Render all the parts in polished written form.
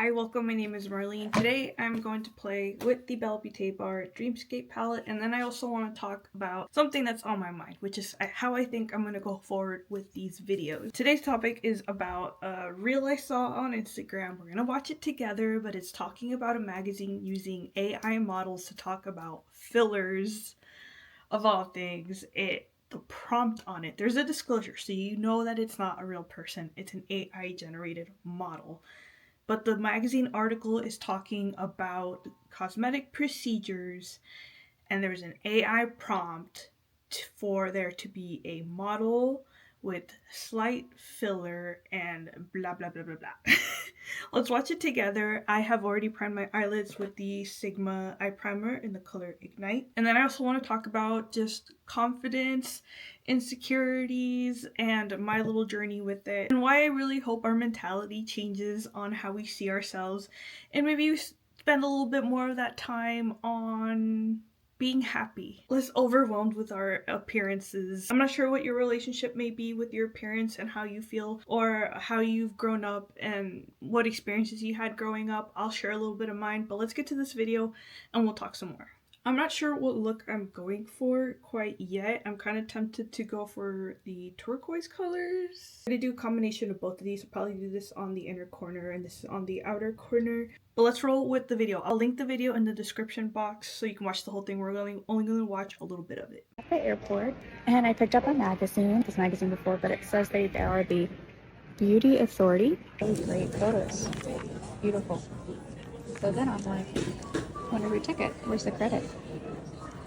Hi, welcome. My name is Marlene. Today I'm going to play with the Beaute Dreamscape palette, and then I also want to talk about something that's on my mind, which is how I think I'm going to go forward with these videos. Today's topic is about a reel I saw on Instagram. We're going to watch it together, but it's talking about a magazine using AI models to talk about fillers, of all things. The prompt on it, there's a disclosure, so you know that it's not a real person. It's an AI generated model. But the magazine article is talking about cosmetic procedures, and there's an AI prompt for there to be a model with slight filler and blah blah blah blah blah. Let's watch it together. I have already primed my eyelids with the Sigma eye primer in the color Ignite. And then I also want to talk about just confidence, insecurities, and my little journey with it, and why I really hope our mentality changes on how we see ourselves, and maybe we spend a little bit more of that time on being happy, less overwhelmed with our appearances. I'm not sure what your relationship may be with your appearance and how you feel, or how you've grown up and what experiences you had growing up. I'll share a little bit of mine, but let's get to this video and we'll talk some more. I'm not sure what look I'm going for quite yet. I'm kind of tempted to go for the turquoise colors. I'm gonna do a combination of both of these. I'll probably do this on the inner corner and this is on the outer corner. But let's roll with the video. I'll link the video in the description box so you can watch the whole thing. We're only going to watch a little bit of it. At the airport, and I picked up a magazine, this magazine before, but it says they are the Beauty Authority. Really great photos. Beautiful. So then I'm like, wonder who took it? Where's the credit?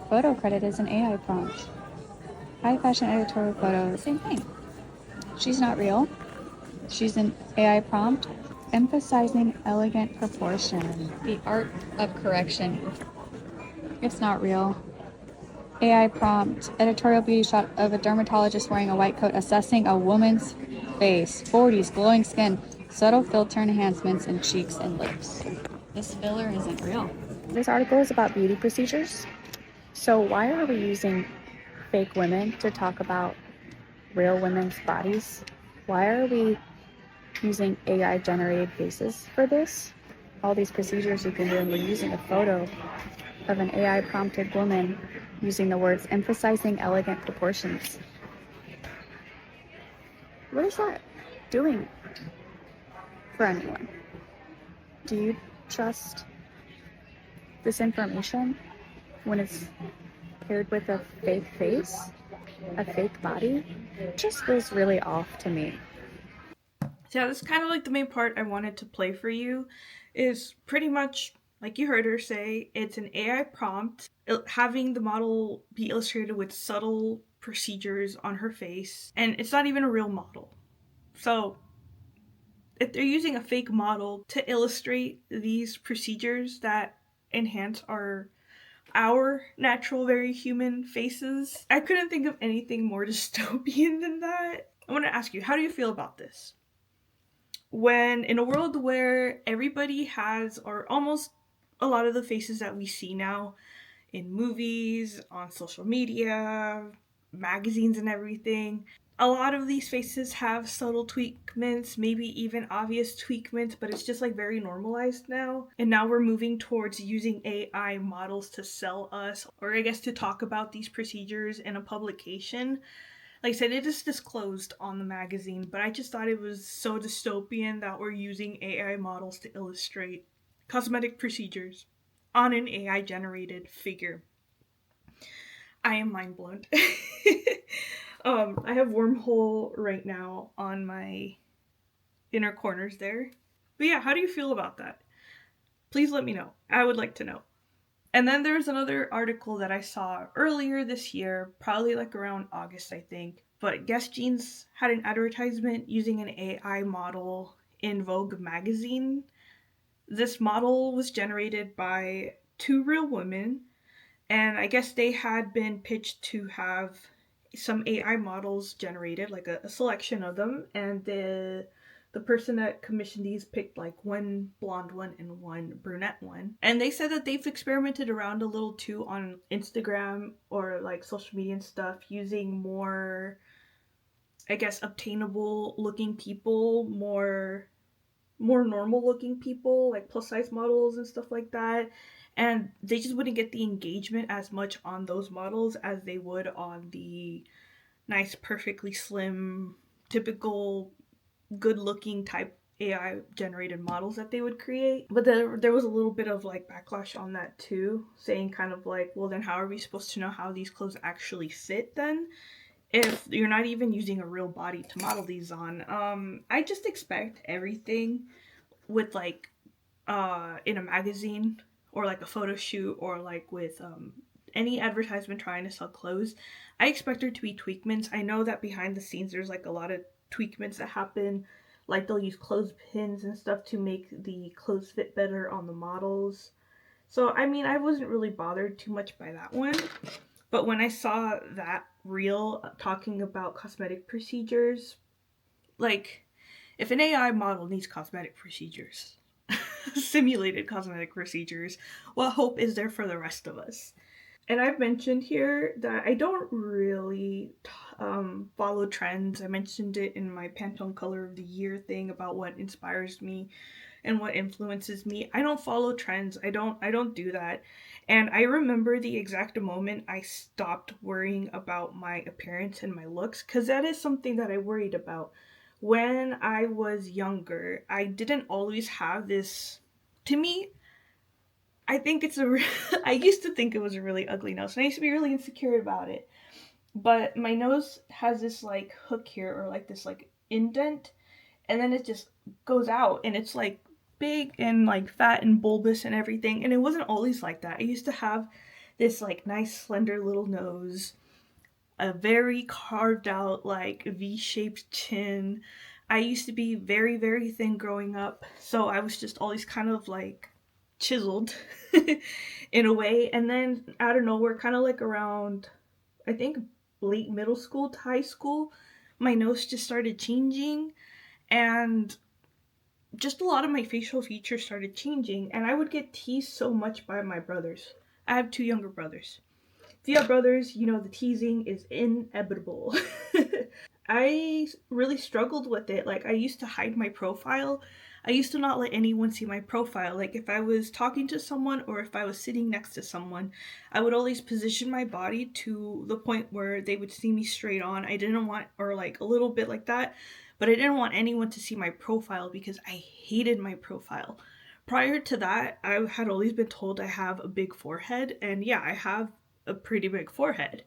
Photo credit is an AI prompt. High fashion editorial photo, same thing. She's not real. She's an AI prompt emphasizing elegant proportion. The art of correction. It's not real. AI prompt, editorial beauty shot of a dermatologist wearing a white coat assessing a woman's face, 40s, glowing skin, subtle filter enhancements in cheeks and lips. This filler isn't real. This article is about beauty procedures. So why are we using fake women to talk about real women's bodies? Why are we using AI generated faces for this? All these procedures you can do, and we're using a photo of an AI prompted woman using the words emphasizing elegant proportions. What is that doing for anyone? Do you trust this information when it's paired with a fake face, a fake body? It just feels really off to me. So yeah, this is kind of like the main part I wanted to play for you, is pretty much like you heard her say, it's an AI prompt, having the model be illustrated with subtle procedures on her face, and it's not even a real model. So if they're using a fake model to illustrate these procedures that enhance our natural, very human faces, I couldn't think of anything more dystopian than that. I want to ask you, how do you feel about this? When in a world where everybody has, or almost a lot of the faces that we see now in movies, on social media, magazines and everything, a lot of these faces have subtle tweakments, maybe even obvious tweakments, but it's just like very normalized now. And now we're moving towards using AI models to sell us, or I guess to talk about these procedures in a publication. Like I said, it is disclosed on the magazine, but I just thought it was so dystopian that we're using AI models to illustrate cosmetic procedures on an AI generated figure. I am mind blown. I have wormhole right now on my inner corners there. But yeah, how do you feel about that? Please let me know. I would like to know. And then there's another article that I saw earlier this year, probably like around August, I think. But Guess Jeans had an advertisement using an AI model in Vogue magazine. This model was generated by two real women, and I guess they had been pitched to have some AI models generated, like a selection of them, and the person that commissioned these picked like one blonde one and one brunette one. And they said that they've experimented around a little too on Instagram or like social media and stuff, using more, I guess, obtainable looking people, more more normal looking people, like plus size models and stuff like that. And they just wouldn't get the engagement as much on those models as they would on the nice, perfectly slim, typical, good looking type AI generated models that they would create. But there was a little bit of like backlash on that too, saying kind of like, well, then how are we supposed to know how these clothes actually fit then? If you're not even using a real body to model these on. I just expect everything with like in a magazine or like a photo shoot or like with any advertisement trying to sell clothes. I expect there to be tweakments. I know that behind the scenes there's like a lot of tweakments that happen. Like they'll use clothespins and stuff to make the clothes fit better on the models. So I mean, I wasn't really bothered too much by that one. But when I saw that reel talking about cosmetic procedures, like if an AI model needs cosmetic procedures, simulated cosmetic procedures, what hope is there for the rest of us? And I've mentioned here that I don't really follow trends. I mentioned it in my Pantone Color of the Year thing about what inspires me and what influences me. I don't follow trends. I don't do that. And I remember the exact moment I stopped worrying about my appearance and my looks, cuz that is something that I worried about when I was younger. I didn't always have this, to me, I think it's a I used to think it was a really ugly nose, and I used to be really insecure about it. But my nose has this like hook here, or like this like indent, and then it just goes out, and it's like big and like fat and bulbous and everything. And it wasn't always like that. I used to have this like nice slender little nose, a very carved out like V-shaped chin. I used to be very very thin growing up, so I was just always kind of like chiseled in a way. And then out of nowhere, kind of like around, I think, late middle school to high school, my nose just started changing, and just a lot of my facial features started changing. And I would get teased so much by my brothers. I have two younger brothers. If you have brothers, you know the teasing is inevitable. I really struggled with it. Like, I used to hide my profile. I used to not let anyone see my profile. Like, if I was talking to someone or if I was sitting next to someone, I would always position my body to the point where they would see me straight on. I didn't want, or like a little bit like that, but I didn't want anyone to see my profile because I hated my profile. Prior to that, I had always been told I have a big forehead, and yeah, I have a pretty big forehead.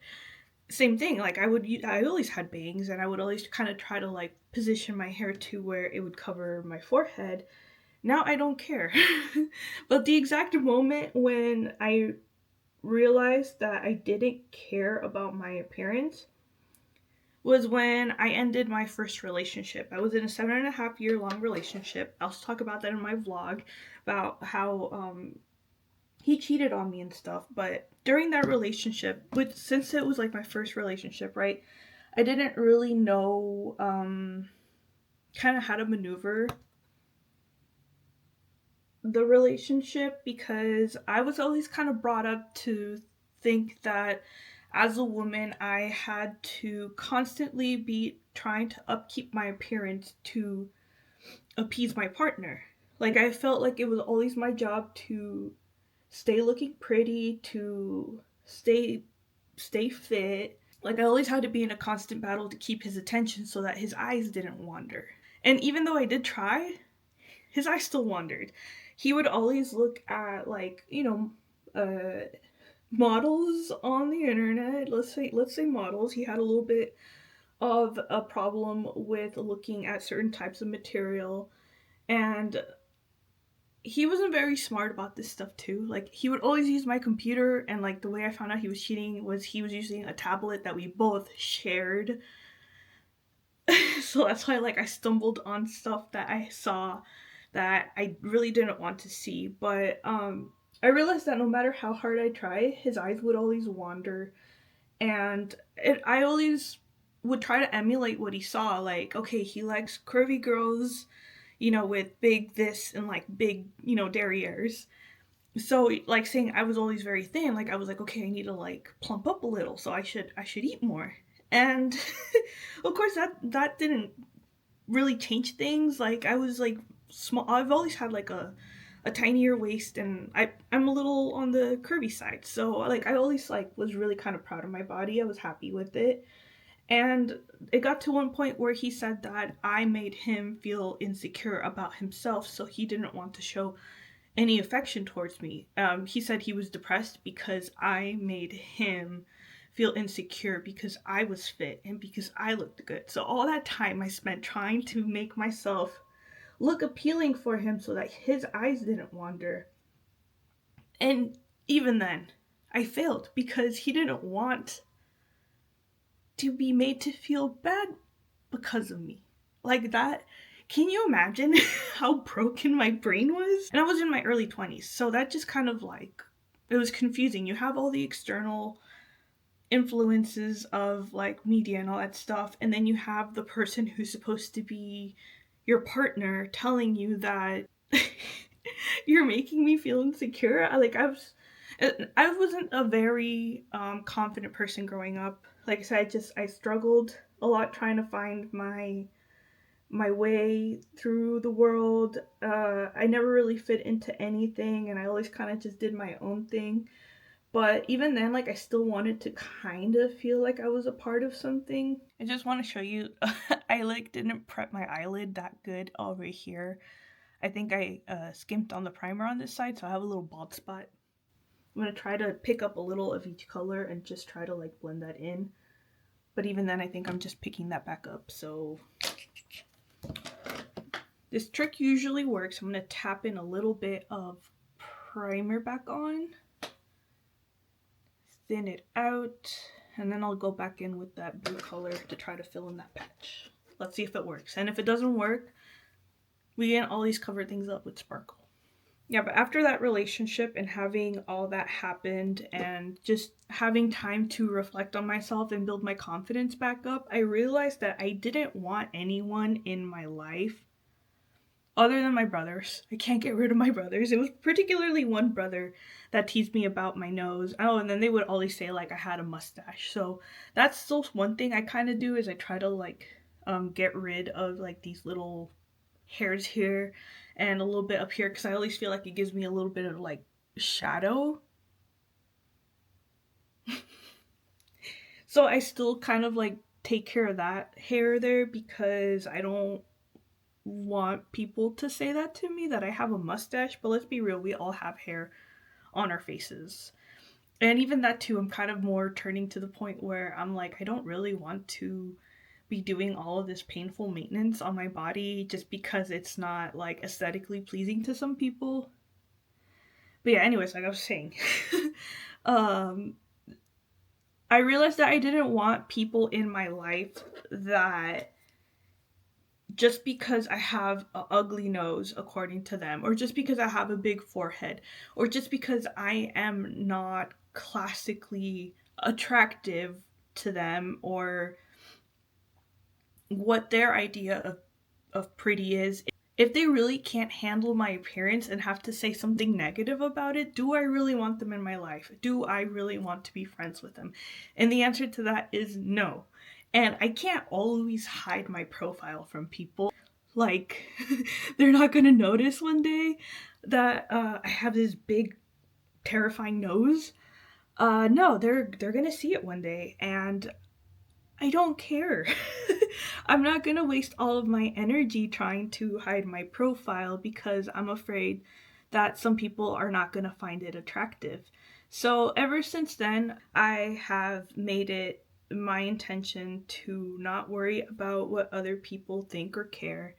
Same thing, like I always had bangs, and I would always kind of try to like position my hair to where it would cover my forehead. Now I don't care. But the exact moment when I realized that I didn't care about my appearance was when I ended my first relationship. I was in a 7.5 year long relationship. I'll talk about that in my vlog about how he cheated on me and stuff. But during that relationship, with since it was like my first relationship, right, I didn't really know kind of how to maneuver the relationship, because I was always kind of brought up to think that as a woman I had to constantly be trying to upkeep my appearance to appease my partner. Like, I felt like it was always my job to stay looking pretty, to stay fit. Like, I always had to be in a constant battle to keep his attention so that his eyes didn't wander. And even though I did try, his eyes still wandered. He would always look at, like, models on the internet. Let's say models. He had a little bit of a problem with looking at certain types of material, and he wasn't very smart about this stuff too. Like, he would always use my computer, and like the way I found out he was cheating was he was using a tablet that we both shared. So that's why, like, I stumbled on stuff that I saw that I really didn't want to see. But I realized that no matter how hard I try, his eyes would always wander, and I always would try to emulate what he saw. Like, okay, he likes curvy girls, with big this and like big, derrieres. So like saying I was always very thin, like I was like, okay, I need to like plump up a little, so I should eat more. And of course that didn't really change things. Like, I was like small. I've always had like a tinier waist, and I'm a little on the curvy side. So like I always like was really kind of proud of my body. I was happy with it. And it got to one point where he said that I made him feel insecure about himself, so he didn't want to show any affection towards me. He said he was depressed because I made him feel insecure because I was fit and because I looked good. So all that time I spent trying to make myself look appealing for him so that his eyes didn't wander. And even then, I failed because he didn't want to be made to feel bad because of me. Like that. Can you imagine how broken my brain was? And I was in my early 20s, so that just kind of like, it was confusing. You have all the external influences of like media and all that stuff, and then you have the person who's supposed to be your partner telling you that you're making me feel insecure. I wasn't a very confident person growing up. Like I said, I struggled a lot trying to find my way through the world. I never really fit into anything, and I always kind of just did my own thing. But even then, like, I still wanted to kind of feel like I was a part of something. I just want to show you, I like didn't prep my eyelid that good over here. I think I skimped on the primer on this side, so I have a little bald spot. I'm going to try to pick up a little of each color and just try to like blend that in. But even then, I think I'm just picking that back up, so this trick usually works. I'm going to tap in a little bit of primer back on, thin it out, and then I'll go back in with that blue color to try to fill in that patch. Let's see if it works. And if it doesn't work, we can always cover things up with sparkle. Yeah, but after that relationship and having all that happened and just having time to reflect on myself and build my confidence back up, I realized that I didn't want anyone in my life other than my brothers. I can't get rid of my brothers. It was particularly one brother that teased me about my nose. Oh, and then they would always say like I had a mustache. So that's still one thing I kind of do, is I try to like get rid of like these little hairs here and a little bit up here, because I always feel like it gives me a little bit of like shadow. So I still kind of like take care of that hair there because I don't want people to say that to me, that I have a mustache. But let's be real, we all have hair on our faces. And even that too, I'm kind of more turning to the point where I'm like, I don't really want to be doing all of this painful maintenance on my body just because it's not like aesthetically pleasing to some people. But yeah, anyways, like I was saying, um, I realized that I didn't want people in my life that just because I have an ugly nose, according to them, or just because I have a big forehead, or just because I am not classically attractive to them, or what their idea of pretty is. If they really can't handle my appearance and have to say something negative about it, do I really want them in my life? Do I really want to be friends with them? And the answer to that is no. And I can't always hide my profile from people. Like, they're not gonna notice one day that I have this big, terrifying nose. No, they're gonna see it one day, and I don't care. I'm not gonna waste all of my energy trying to hide my profile because I'm afraid that some people are not gonna find it attractive. So ever since then, I have made it my intention to not worry about what other people think or care.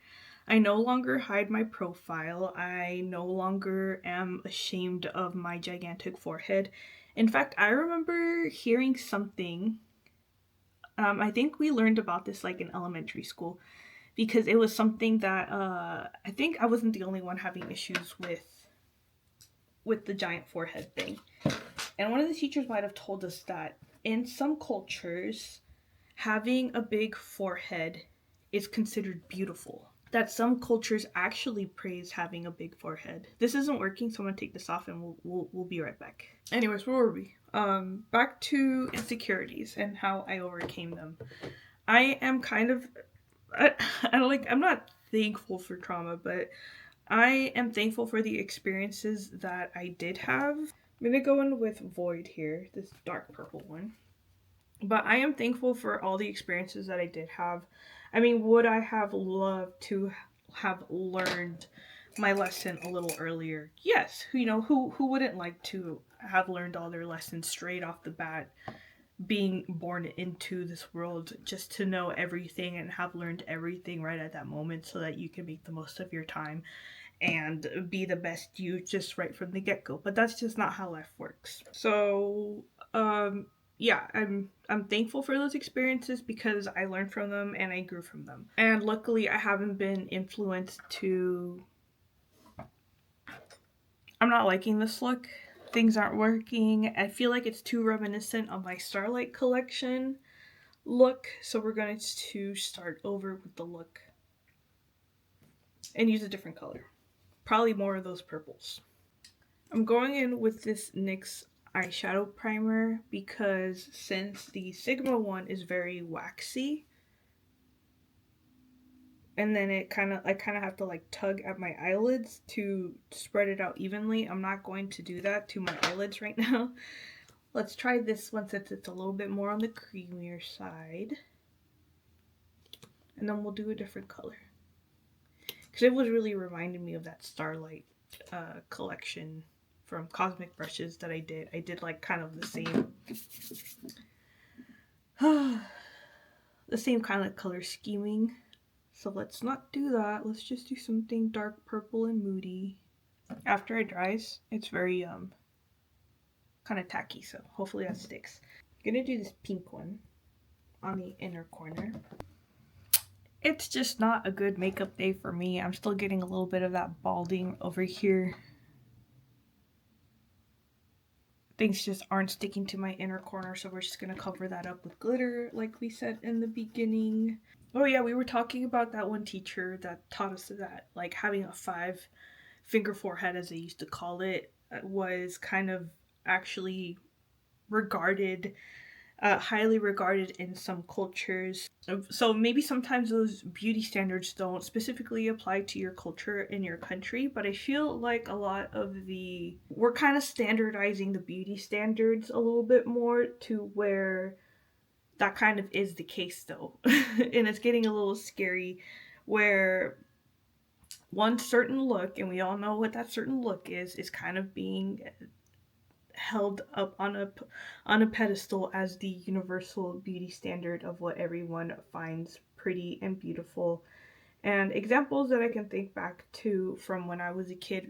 I no longer hide my profile. I no longer am ashamed of my gigantic forehead. In fact, I remember hearing something. I think we learned about this like in elementary school, because it was something that I think I wasn't the only one having issues with the giant forehead thing. And one of the teachers might have told us that in some cultures, having a big forehead is considered beautiful. That some cultures actually praise having a big forehead. This isn't working, so I'm gonna take this off and we'll be right back. Anyways, where were we? Back to insecurities and how I overcame them. I am kind of, I'm not thankful for trauma, but I am thankful for the experiences that I did have. I'm gonna go in with Void here, this dark purple one. But I am thankful for all the experiences that I did have. I mean, would I have loved to have learned my lesson a little earlier? Yes. Who wouldn't like to have learned all their lessons straight off the bat, being born into this world, just to know everything and have learned everything right at that moment so that you can make the most of your time and be the best you just right from the get-go. But that's just not how life works. So yeah, I'm thankful for those experiences because I learned from them and I grew from them. And luckily I haven't been influenced to I'm not liking this look. Things aren't working. I feel like it's too reminiscent of my Starlight collection look, so we're going to start over with the look and use a different color. Probably more of those purples. I'm going in with this NYX eyeshadow primer because since the Sigma one is very waxy, and then I kind of have to like tug at my eyelids to spread it out evenly. I'm not going to do that to my eyelids right now. Let's try this one since it's a little bit more on the creamier side. And then we'll do a different color. Because it was really reminding me of that Starlight collection from Cosmic brushes that I did. I did like kind of the same the same kind of color scheming. So let's not do that. Let's just do something dark purple and moody. After it dries, it's very kind of tacky, so hopefully that sticks. I'm gonna do this pink one on the inner corner. It's just not a good makeup day for me. I'm still getting a little bit of that balding over here. Things just aren't sticking to my inner corner, so we're just gonna cover that up with glitter like we said in the beginning. Oh yeah, we were talking about that one teacher that taught us that, like, having a 5-finger forehead, as they used to call it, was kind of actually regarded, highly regarded in some cultures. So maybe sometimes those beauty standards don't specifically apply to your culture in your country, but I feel like a lot of we're kind of standardizing the beauty standards a little bit more to where that kind of is the case though. And it's getting a little scary where one certain look, and we all know what that certain look is kind of being held up on a pedestal as the universal beauty standard of what everyone finds pretty and beautiful. And examples that I can think back to from when I was a kid,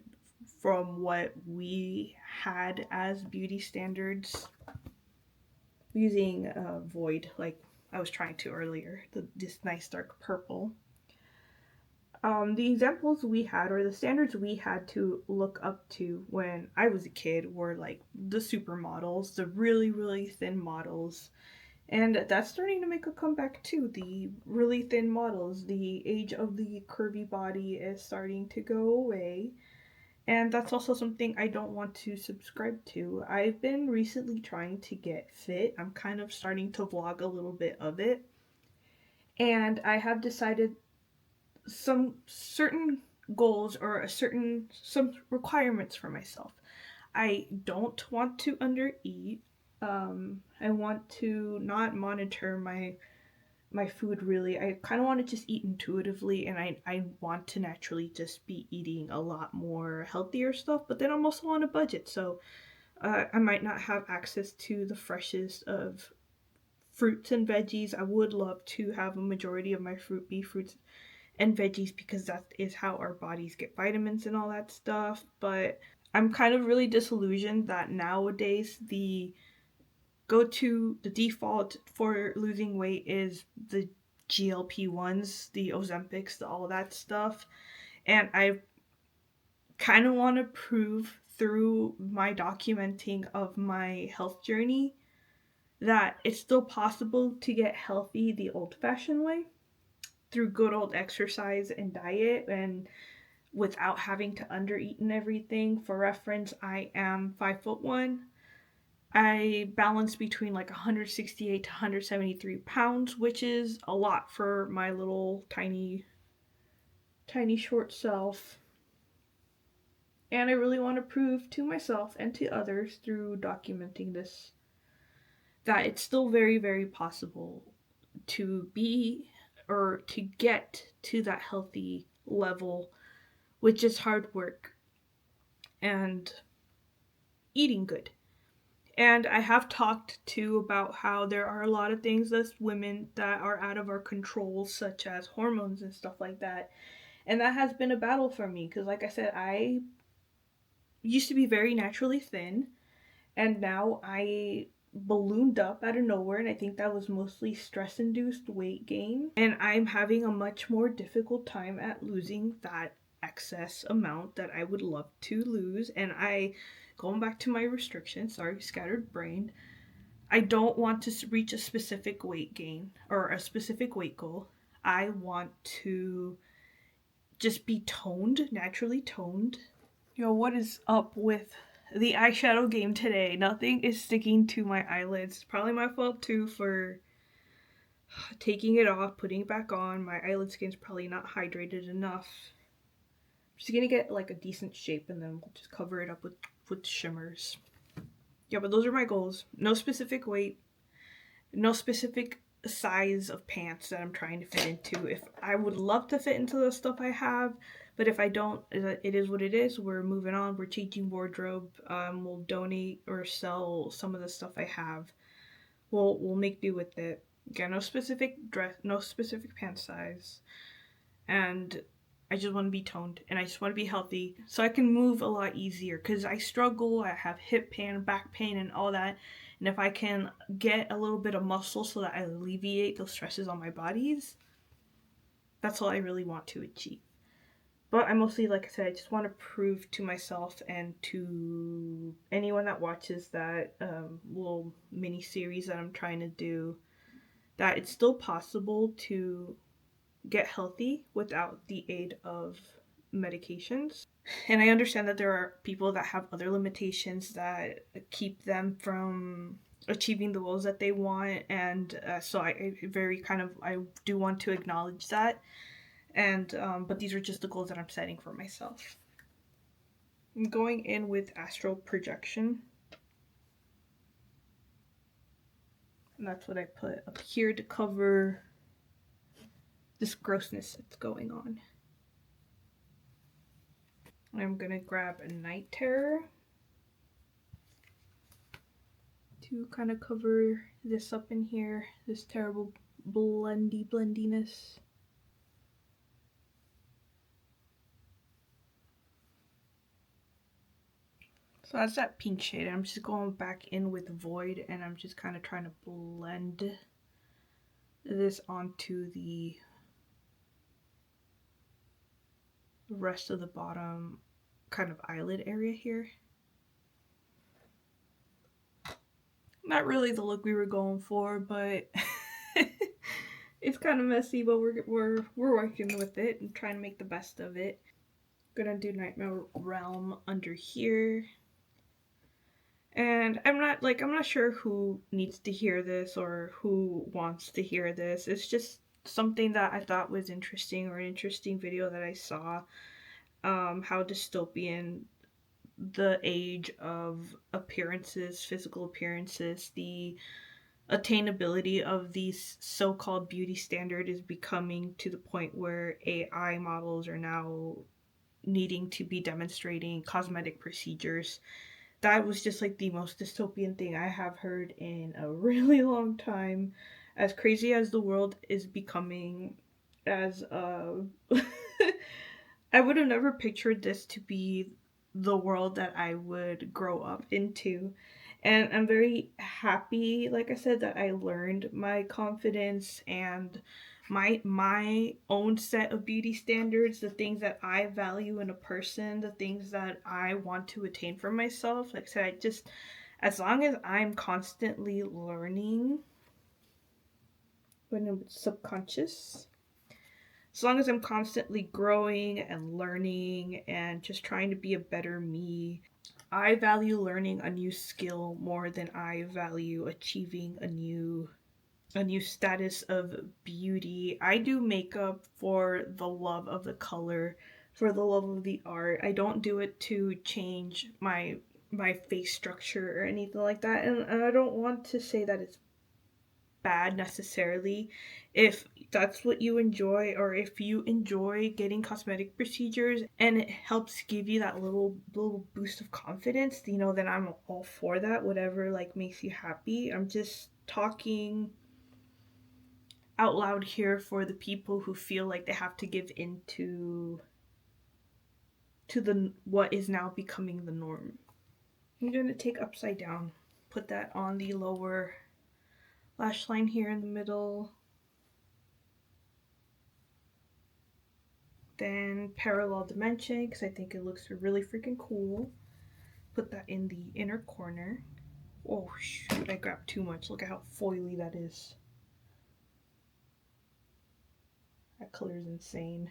from what we had as beauty standards, using Void like I was trying to earlier, this nice dark purple. The examples we had, or the standards we had to look up to when I was a kid, were like the supermodels, the really, really thin models. And that's starting to make a comeback too. The really thin models, the age of the curvy body is starting to go away. And that's also something I don't want to subscribe to. I've been recently trying to get fit. I'm kind of starting to vlog a little bit of it. And I have decided some certain goals or some requirements for myself. I don't want to undereat. I want to not monitor my food really. I kind of want to just eat intuitively, and I want to naturally just be eating a lot more healthier stuff, but then I'm also on a budget, so I might not have access to the freshest of fruits and veggies. I would love to have a majority of my fruit be fruits and veggies because that is how our bodies get vitamins and all that stuff. But I'm kind of really disillusioned that nowadays the default for losing weight is the GLP-1s, the Ozempics, all that stuff. And I kind of want to prove through my documenting of my health journey that it's still possible to get healthy the old-fashioned way, through good old exercise and diet, and without having to undereat and everything. For reference, I am 5'1". I balance between like 168 to 173 pounds, which is a lot for my little tiny tiny short self. And I really want to prove to myself and to others through documenting this that it's still very, very possible to be or to get to that healthy level with just hard work and eating good. And I have talked too about how there are a lot of things as women that are out of our control, such as hormones and stuff like that. And that has been a battle for me because, like I said, I used to be very naturally thin, and now I ballooned up out of nowhere, and I think that was mostly stress induced weight gain, and I'm having a much more difficult time at losing that excess amount that I would love to lose. And I, going back to my restrictions, sorry, scattered brain, I don't want to reach a specific weight gain or a specific weight goal. I want to just be toned, naturally toned. Yo, what is up with the eyeshadow game today? Nothing is sticking to my eyelids. It's probably my fault too for taking it off, putting it back on. My eyelid skin's probably not hydrated enough. I'm just gonna get like a decent shape and then we'll just cover it up with shimmers. Yeah, but those are my goals. No specific weight, no specific size of pants that I'm trying to fit into. If I would love to fit into the stuff I have, but if I don't, it is what it is. We're moving on. We're changing wardrobe. We'll donate or sell some of the stuff I have. We'll make do with it. Yeah, no specific dress, no specific pant size, and I just want to be toned and I just want to be healthy so I can move a lot easier because I struggle. I have hip pain, back pain, and all that. And if I can get a little bit of muscle so that I alleviate those stresses on my bodies, that's all I really want to achieve. But I mostly, like I said, I just want to prove to myself and to anyone that watches that little mini series that I'm trying to do that it's still possible to get healthy without the aid of medications. And I understand that there are people that have other limitations that keep them from achieving the goals that they want, and so I do want to acknowledge that. And but these are just the goals that I'm setting for myself. I'm going in with astral projection, and that's what I put up here to cover this grossness that's going on. I'm gonna grab a night terror to kind of cover this up in here, this terrible blendiness. So that's that pink shade. I'm just going back in with Void, and I'm just kind of trying to blend this onto the rest of the bottom kind of eyelid area here. Not really the look we were going for, but it's kind of messy, but we're working with it and trying to make the best of it. Gonna do Nightmare Realm under here. And I'm not sure who needs to hear this or who wants to hear this. It's just something that I thought was interesting, or an interesting video that I saw. How dystopian the age of appearances, physical appearances, the attainability of these so-called beauty standard is becoming, to the point where AI models are now needing to be demonstrating cosmetic procedures. That was just like the most dystopian thing I have heard in a really long time. As crazy as the world is becoming, as I would have never pictured this to be the world that I would grow up into. And I'm very happy, like I said, that I learned my confidence and my own set of beauty standards, the things that I value in a person, the things that I want to attain for myself. Like I said, I just, as long as I'm constantly learning, when it's subconscious, as long as I'm constantly growing and learning and just trying to be a better me, I value learning a new skill more than I value achieving a new a new status of beauty. I do makeup for the love of the color, for the love of the art. I don't do it to change my face structure or anything like that. And I don't want to say that it's bad necessarily. If that's what you enjoy, or if you enjoy getting cosmetic procedures and it helps give you that little boost of confidence, you know, then I'm all for that. Whatever like makes you happy. I'm just talking out loud here for the people who feel like they have to give into to the what is now becoming the norm. I'm going to take upside down, put that on the lower lash line here in the middle. Then parallel dimension, because I think it looks really freaking cool. Put that in the inner corner. Oh shoot, I grabbed too much. Look at how foily that is. That color is insane.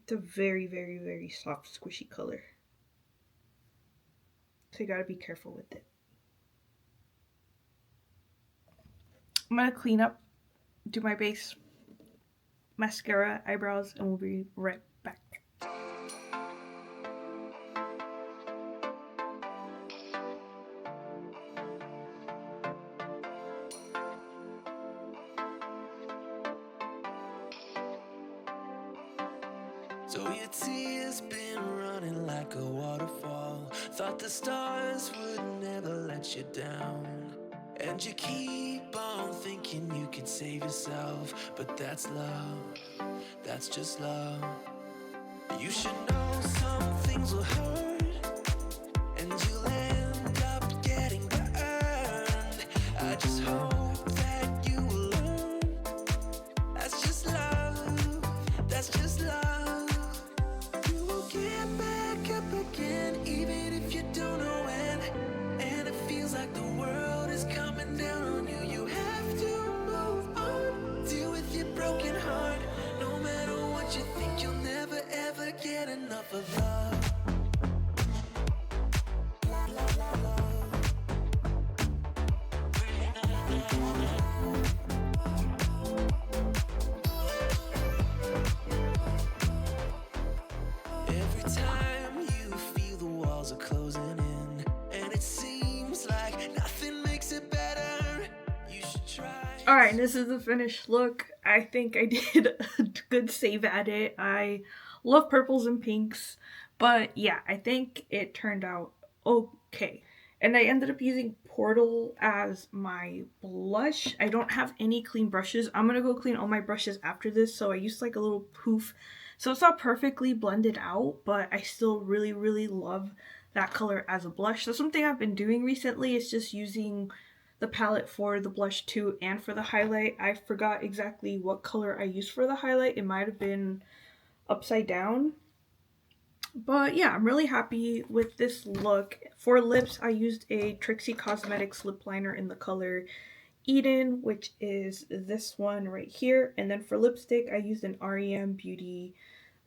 It's a very, very, very soft, squishy color. So you gotta be careful with it. I'm gonna clean up, do my base, mascara, eyebrows, and we'll be right back. So your tears been running like a waterfall. Thought the stars would never let you down. And you keep on thinking you could save yourself, but that's love, that's just love. You should know some things will hurt, and you'll end up getting burned. I just hope that you will learn. That's just love, that's just love. You will get back up again, even if you don't know when. And it feels like the world is coming down on you. You have to move on, deal with your broken heart. No matter what you think, you'll never ever get enough of love. Every time you feel the walls are closing in, and it seems like nothing makes it better, you should try. Alright, this is the finished look. I think I did a good save at it. I love purples and pinks, but yeah, I think it turned out okay. And I ended up using Portal as my blush. I don't have any clean brushes. I'm gonna go clean all my brushes after this, so I used like a little poof. So it's not perfectly blended out, but I still really, really love that color as a blush. That's something I've been doing recently. It's just using the palette for the blush too and for the highlight. I forgot exactly what color I used for the highlight. It might have been upside down. But yeah, I'm really happy with this look. For lips, I used a Trixie Cosmetics lip liner in the color Eden, which is this one right here. And then for lipstick, I used an REM Beauty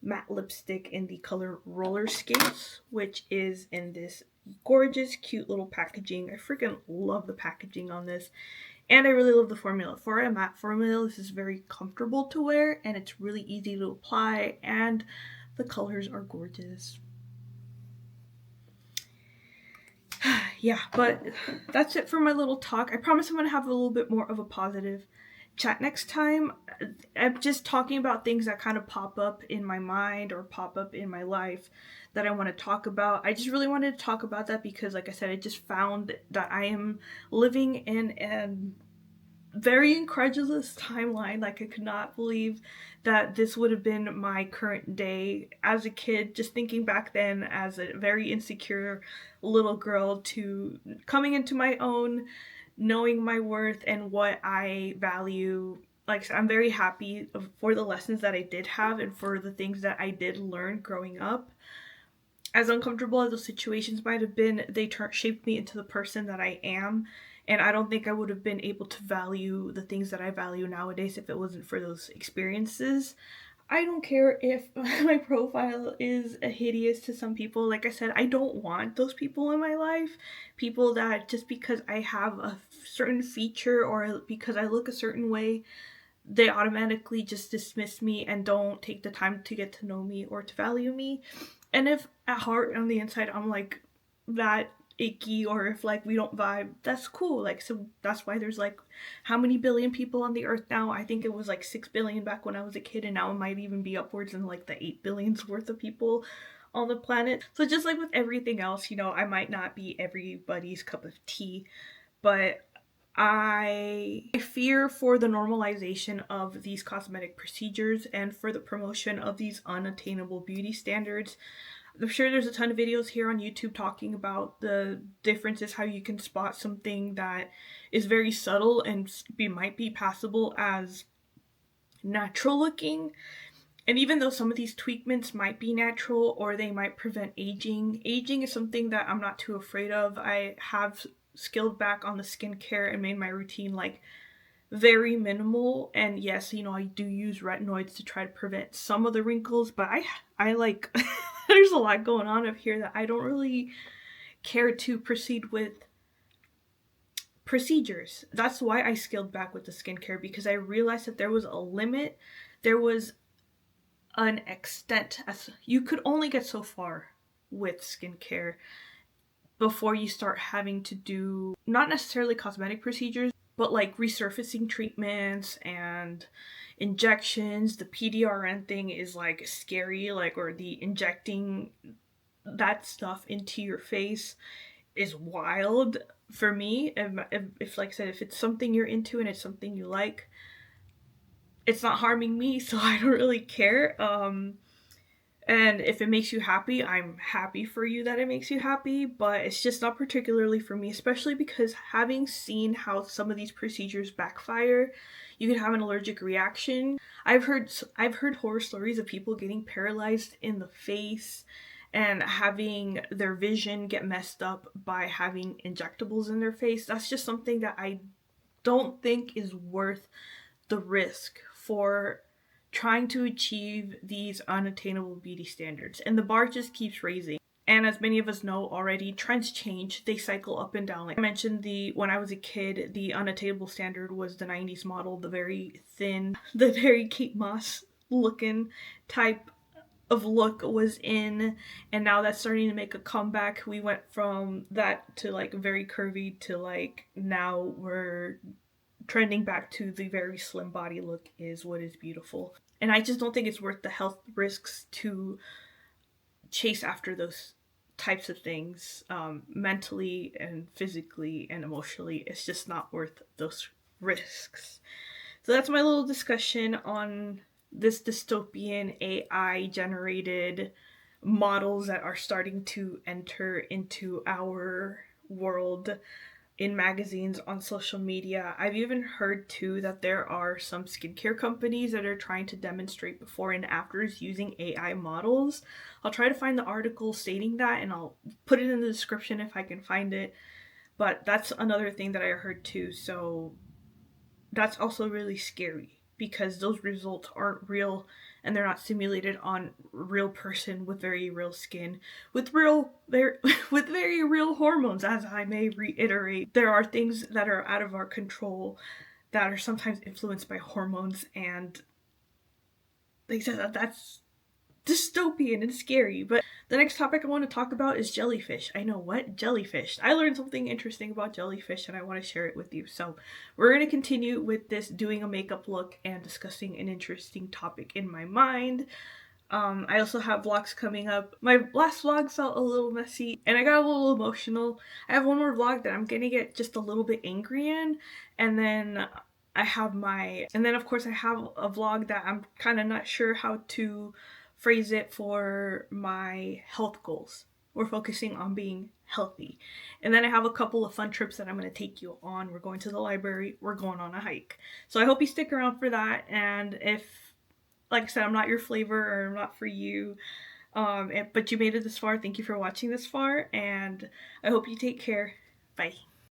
matte lipstick in the color Roller Skates, which is in this gorgeous, cute little packaging. I freaking love the packaging on this. And I really love the formula. For a matte formula, this is very comfortable to wear, and it's really easy to apply, and the colors are gorgeous. Yeah, but that's it for my little talk. I promise I'm going to have a little bit more of a positive chat next time. I'm just talking about things that kind of pop up in my mind or pop up in my life that I want to talk about. I just really wanted to talk about that because, like I said, I just found that I am living in an very incredulous timeline. Like, I could not believe that this would have been my current day as a kid, just thinking back then as a very insecure little girl to coming into my own, knowing my worth and what I value. Like, I'm very happy for the lessons that I did have and for the things that I did learn growing up. As uncomfortable as those situations might have been, they shaped me into the person that I am. And I don't think I would have been able to value the things that I value nowadays if it wasn't for those experiences. I don't care if my profile is hideous to some people. Like I said, I don't want those people in my life. People that just because I have a certain feature or because I look a certain way, they automatically just dismiss me and don't take the time to get to know me or to value me. And if at heart on the inside I'm like that icky, or if like we don't vibe, that's cool. Like, so that's why there's like how many billion people on the earth now? I think it was like 6 billion back when I was a kid, and now it might even be upwards in like the 8 billions worth of people on the planet. So just like with everything else, you know, I might not be everybody's cup of tea, but I fear for the normalization of these cosmetic procedures and for the promotion of these unattainable beauty standards. I'm sure there's a ton of videos here on YouTube talking about the differences, how you can spot something that is very subtle and might be passable as natural looking. And even though some of these treatments might be natural or they might prevent aging, aging is something that I'm not too afraid of. I have scaled back on the skincare and made my routine like very minimal. And yes, you know, I do use retinoids to try to prevent some of the wrinkles, but I like there's a lot going on up here that I don't really care to proceed with procedures. That's why I scaled back with the skincare, because I realized that there was a limit. There was an extent, as you could only get so far with skincare before you start having to do not necessarily cosmetic procedures, but like resurfacing treatments and injections. The PDRN thing is like scary, like, or the injecting that stuff into your face is wild for me. If like I said, if it's something you're into and it's something you like, it's not harming me, so I don't really care. And if it makes you happy, I'm happy for you that it makes you happy, but it's just not particularly for me, especially because having seen how some of these procedures backfire, you can have an allergic reaction. I've heard horror stories of people getting paralyzed in the face and having their vision get messed up by having injectables in their face. That's just something that I don't think is worth the risk for trying to achieve these unattainable beauty standards. And the bar just keeps raising. And as many of us know already, trends change. They cycle up and down. Like I mentioned, when I was a kid, the unattainable standard was the 90s model, the very thin, the very Kate Moss looking type of look was in, and now that's starting to make a comeback. We went from that to like very curvy to like now we're trending back to the very slim body look is what is beautiful. And I just don't think it's worth the health risks to chase after those types of things, mentally and physically and emotionally. It's just not worth those risks. So that's my little discussion on this dystopian AI generated models that are starting to enter into our world in magazines, on social media. I've even heard too that there are some skincare companies that are trying to demonstrate before and afters using AI models. I'll try to find the article stating that and I'll put it in the description if I can find it. But that's another thing that I heard too. So that's also really scary because those results aren't real and they're not simulated on real person with very real skin, with very real hormones. As I may reiterate, there are things that are out of our control that are sometimes influenced by hormones, and they said that that's dystopian and scary. But the next topic I want to talk about is jellyfish. I know, what? Jellyfish. I learned something interesting about jellyfish and I want to share it with you. So we're going to continue with this doing a makeup look and discussing an interesting topic in my mind. I also have vlogs coming up. My last vlog felt a little messy and I got a little emotional. I have one more vlog that I'm gonna get just a little bit angry in, and then of course I have a vlog that I'm kind of not sure how to phrase it for my health goals. We're focusing on being healthy. And then I have a couple of fun trips that I'm going to take you on. We're going to the library. We're going on a hike. So I hope you stick around for that. And if, like I said, I'm not your flavor or I'm not for you, but you made it this far, thank you for watching this far. And I hope you take care. Bye.